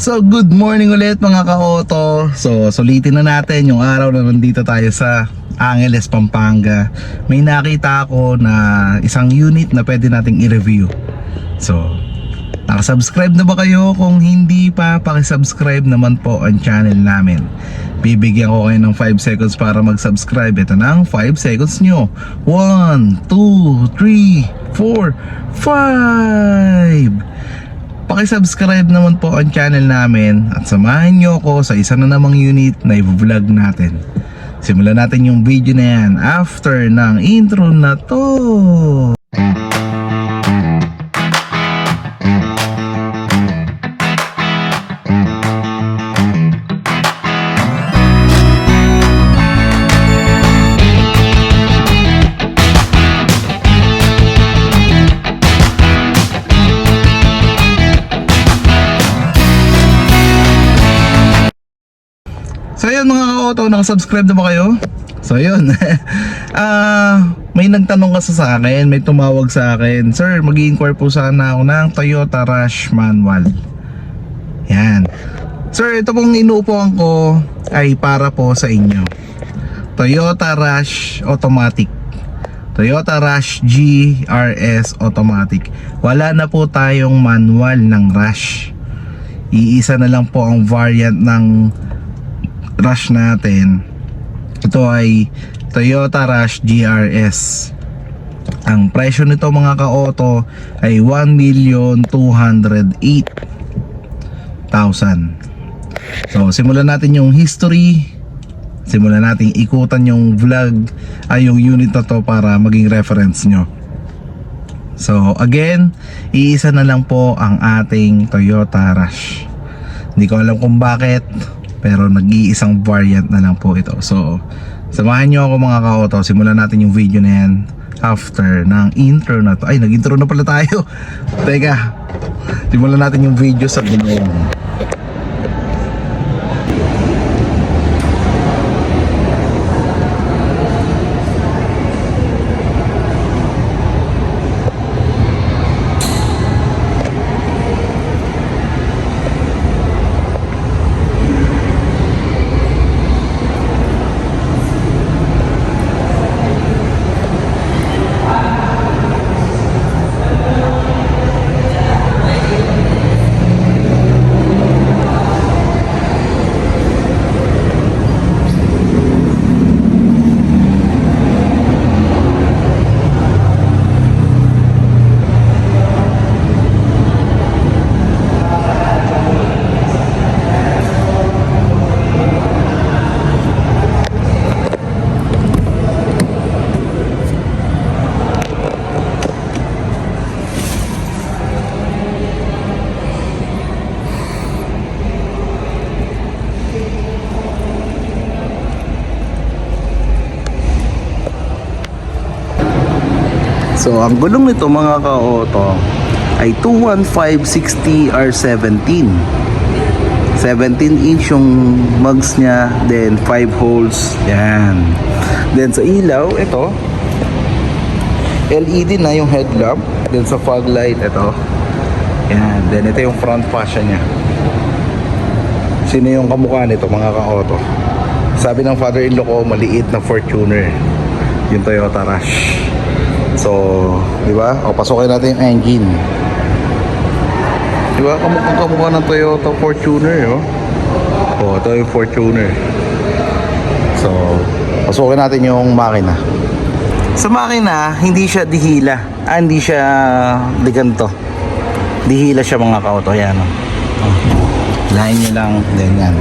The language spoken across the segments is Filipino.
So good morning ulit mga ka-auto. So sulitin na natin yung araw na nandito tayo sa Angeles, Pampanga. May nakita ako na isang unit na pwede nating i-review. So nakasubscribe na ba kayo? Kung hindi pa, pakisubscribe naman po ang channel namin. Bibigyan ko kayo ng 5 seconds para mag-subscribe. Ito na ang 5 seconds nyo. 1, 2, 3, 4, 5. Pakisubscribe naman po ang channel namin at samahan nyo ako sa isa na namang unit na i-vlog natin. Simulan natin yung video na yan after ng intro na to. So yun mga ka-auto, nakasubscribe na ba kayo? So yun may nagtanong kasi sa akin, may tumawag sa akin, sir, mag-i-inquire po sana ako ng Toyota Rush manual. Yan. Sir, ito pong inuupuan ko ay para po sa inyo. Toyota Rush Automatic, Toyota Rush GRS Automatic. Wala na po tayong manual ng Rush. Iisa na lang po ang variant ng Rush natin. Ito ay Toyota Rush GRS. Ang presyo nito mga ka-auto ay 1,208,000. So simulan natin yung history. Simulan natin ikutan yung vlog ay yung unit na to para maging reference nyo. So again, iisa na lang po ang ating Toyota Rush. Hindi ko alam kung bakit, pero nag-iisang variant na lang po ito. So samahan nyo ako mga ka-auto. Simulan natin yung video na yan after ng intro na to. Ay, nag-intro na pala tayo. Teka, simulan natin yung video sa buong. So ang gulong nito mga ka-auto ay 21560 R17. 17 inch yung mugs niya, then 5 holes. Yan. Then sa ilaw, ito LED na yung headlamp. Then sa fog light, ito. Yan. Then ito yung front fascia niya. Sino yung kamukha nito mga ka-auto? Sabi ng father-in-law ko, maliit na Fortuner yung Toyota Rush. So, di ba? O, pasukin natin yung engine. Di ba? Kamukha ng Toyota Fortuner, oh. O, ito yung Fortuner. So, pasukin natin yung makina. Sa makina, hindi siya dihila. Hindi siya diganto. Dihila siya mga ka-auto. Yan, oh. Lahin nyo lang, ganyan.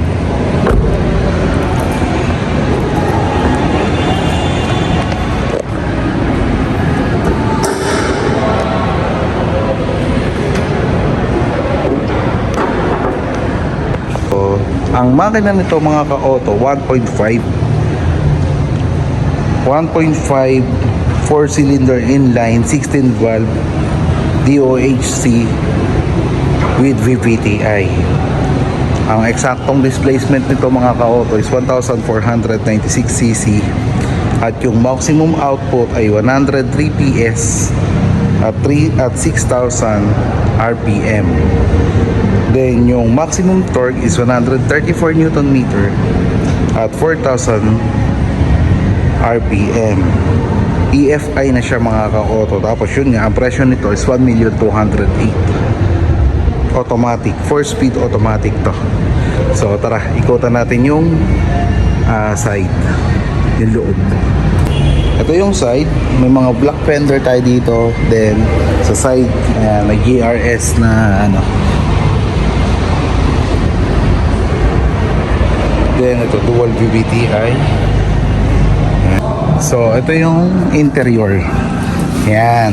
Ang makina nito mga ka-auto 1.5 4-cylinder inline 16 valve DOHC with VVTi. Ang eksaktong displacement nito mga ka-auto is 1,496cc at yung maximum output ay 103 PS at 6,000 RPM. Then yung maximum torque is 134 Newton meter at 4,000 RPM. EFI na siya mga ka-auto. Tapos yun nga, ang presyo nito is 1,208,000. Automatic, 4-speed automatic to. So tara, ikutan natin yung side, yung loob. Ito yung side, may mga black fender tayo dito. Then sa side, may GRS na ano. Then ito, dual VVTi. So ito yung interior. Yan.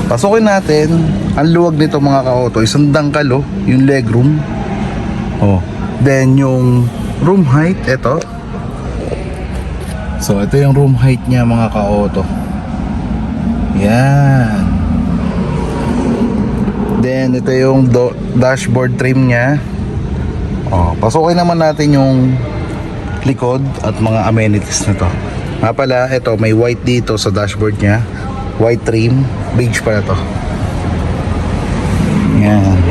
Pasukin natin. Ang luwag nito mga ka-auto, isang dangkal yung legroom. Then yung room height, ito. So ito yung room height niya mga ka-auto. Yan. Then ito yung dashboard trim niya. Pasukin naman natin yung likod at mga amenities nito. Nga pala, ito may white dito sa dashboard niya. White trim, beige pala to. Yan.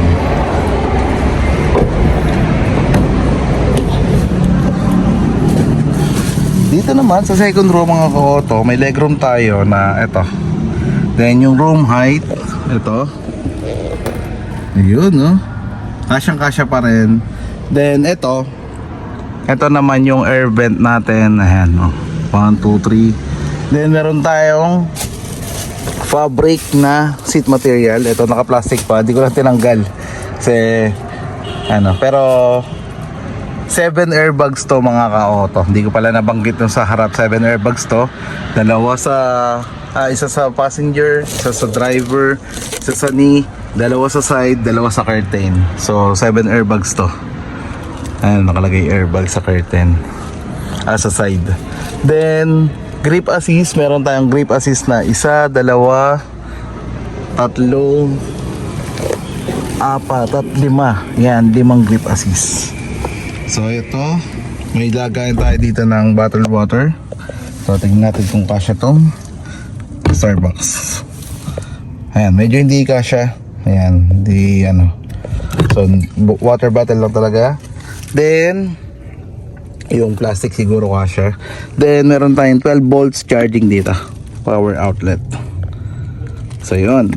Dito naman sa second row mga ka-auto, may legroom tayo na ito. Then yung room height, ito. Ayun, no? Kasyang-kasya pa rin. Then ito naman yung air vent natin. Ayan, no? 1, 2, 3. Then meron tayong fabric na seat material. Ito naka-plastic pa, hindi ko lang tinanggal kasi ano, pero 7 airbags to mga ka-auto. Hindi ko pala nabanggit nung sa harap. 7 airbags to. Dalawa sa isa sa passenger, isa sa driver, isa sa knee, dalawa sa side, dalawa sa curtain. So 7 airbags to. Ayan, nakalagay airbag sa curtain. Sa side. Then grip assist, meron tayong grip assist na isa, dalawa, tatlo, apat at lima. Yan, 5 grip assist. So ito, may lagayan tayo dito ng bottled water. So tingnan natin kung kasya tong Starbucks. Ayan, medyo hindi kasya. Ayan, hindi ano. So water bottle lang talaga. Then yung plastic siguro kasya. Then meron tayong 12 volts charging dito, power outlet. So yun,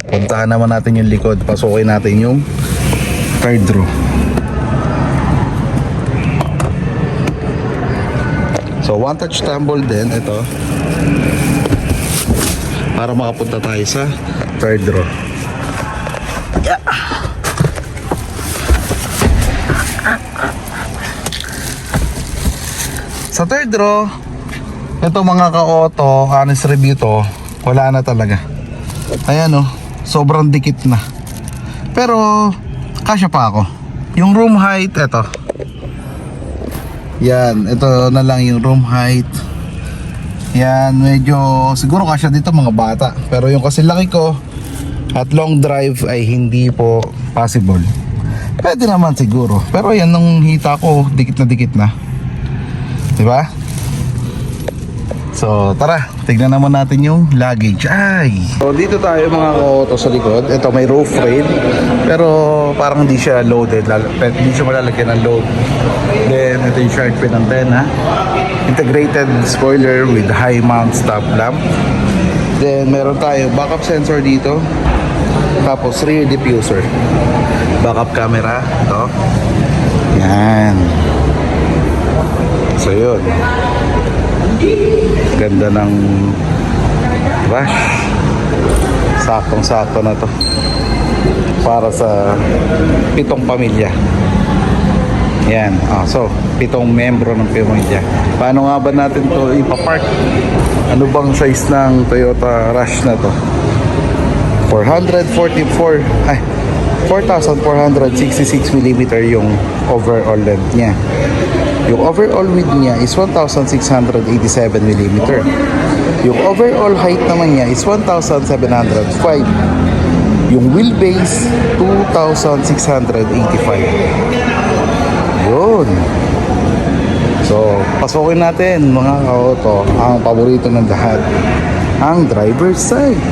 puntahan naman natin yung likod. Pasukin natin yung third row. So one touch tumble din ito para makapunta tayo sa third row. Yeah. Sa third row, ito mga ka-auto, honest review to, wala na talaga. Ayan sobrang dikit na. Pero kasya pa ako. Yung room height, ito. Yan, ito na lang yung room height. Yan, medyo siguro kasya dito mga bata. Pero yung kasi laki ko at long drive ay hindi po possible. Pwede naman siguro. Pero yan, nung hita ko, dikit na. Diba? So tara, tignan naman natin yung luggage. So dito tayo mga ka-auto sa likod. Ito may roof rail, pero parang hindi siya loaded, hindi siya malalagyan ng load. Then ito yung shark fin antenna, integrated spoiler with high mount stop lamp. Then meron tayo backup sensor dito, tapos rear diffuser, backup camera ito. Yan. So yun, ganda ng rush. Saktong-sakto na to para sa 7 pamilya. Yan. So 7 membro ng pamilya. Paano nga ba natin to ipapark? Ano bang size ng Toyota Rush na to? 4,466mm yung overall length niya. Yung overall width niya is 1,687mm. Yung overall height naman niya is 1,705. Yung wheelbase 2,685. Yun. So pasukin natin mga ka-auto ang paborito ng lahat, ang driver's side.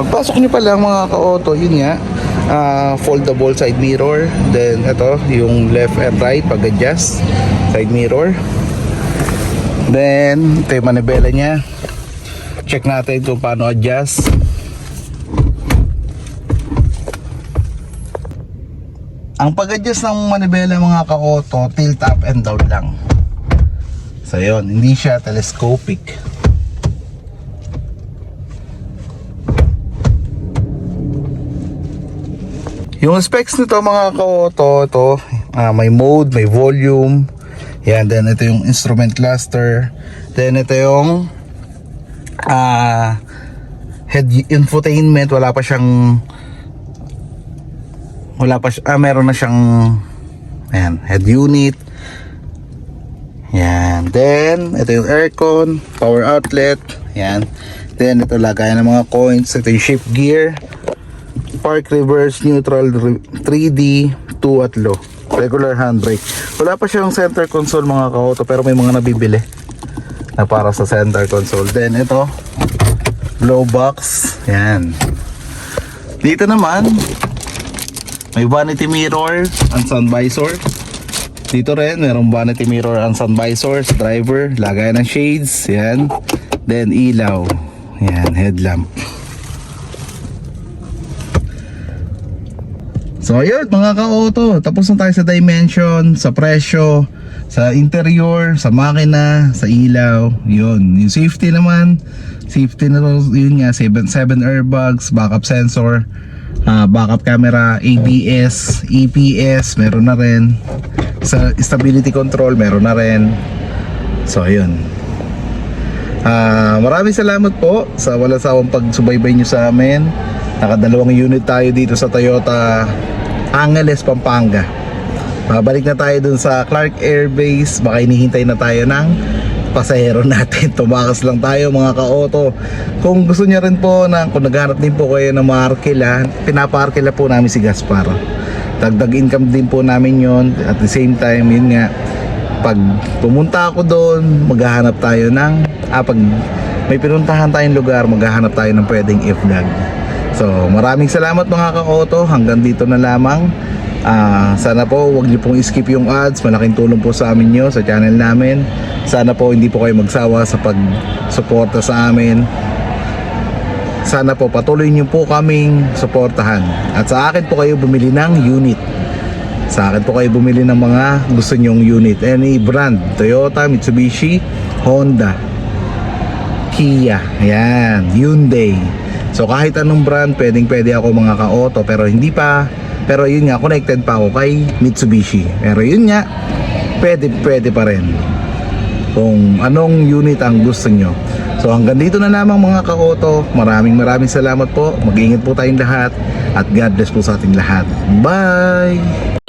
Pagpasok nyo pa lang mga ka-auto, yun nga, foldable side mirror. Then ito, yung left and right pag-adjust side mirror. Then ito yung manibela nya. Check natin kung paano adjust. Ang pag-adjust ng manibela mga ka-auto, tilt up and down lang. So yun, hindi siya telescopic. Yung specs nito mga ka-auto, ito, may mode, may volume. Yan, then ito yung instrument cluster. Then ito yung head infotainment, meron na siyang ayan, head unit. Yan, then ito yung aircon, power outlet. Yan, then ito lagayan ng mga coins. Ito yung shift gear, park, reverse, neutral, 3D, 2 at low, regular handbrake. Wala pa siyang center console mga ka-auto, pero may mga nabibili na para sa center console. Then ito, glow box. Yan, dito naman may vanity mirror and sun visor. Dito rin merong vanity mirror and sun visor sa driver. Lagayan ng shades. Yan, then ilaw. Yan, headlamp. So ayun mga ka-auto, tapos na tayo sa dimension, sa presyo, sa interior, sa makina, sa ilaw. Yun, yung safety naman, safety na yun nga, 7 airbags, backup sensor, backup camera, ABS, EPS, meron na rin. Sa stability control, meron na rin. So ayun, maraming salamat po sa walang sawang pagsubaybay nyo sa amin. Nakadalawang unit tayo dito sa Toyota Angeles, Pampanga. Babalik na tayo dun sa Clark Air Base. Baka hinihintay na tayo ng pasahero natin. Tumakas lang tayo mga ka-auto. Kung gusto niya rin po kung naghanap din po kayo ng maarkila, pinapaarkila po namin si Gaspar. Dagdag income din po namin yon. At the same time, yun nga, pag pumunta ako doon, maghahanap tayo ng pag may pinuntahan tayong lugar, maghahanap tayo ng pwedeng i-vlog. So maraming salamat mga ka-auto. Hanggang dito na lamang. Sana po wag niyo pong skip yung ads. Malaking tulong po sa amin nyo, sa channel namin. Sana po hindi po kayo magsawa sa pag-suporta sa amin. Sana po patuloy niyo po kaming suportahan. At sa akin po kayo bumili ng unit. Sa akin po kayo bumili ng mga gusto nyong unit. Any brand, Toyota, Mitsubishi, Honda, Kia, ayan, Hyundai. So kahit anong brand, pwede ako mga ka-auto. Pero yun nga, connected pa ako kay Mitsubishi. Pero yun nga, pwede pa rin kung anong unit ang gusto nyo. So hanggang dito na lamang mga ka-auto. Maraming salamat po. Mag-ingat po tayong lahat. At God bless po sa ating lahat. Bye!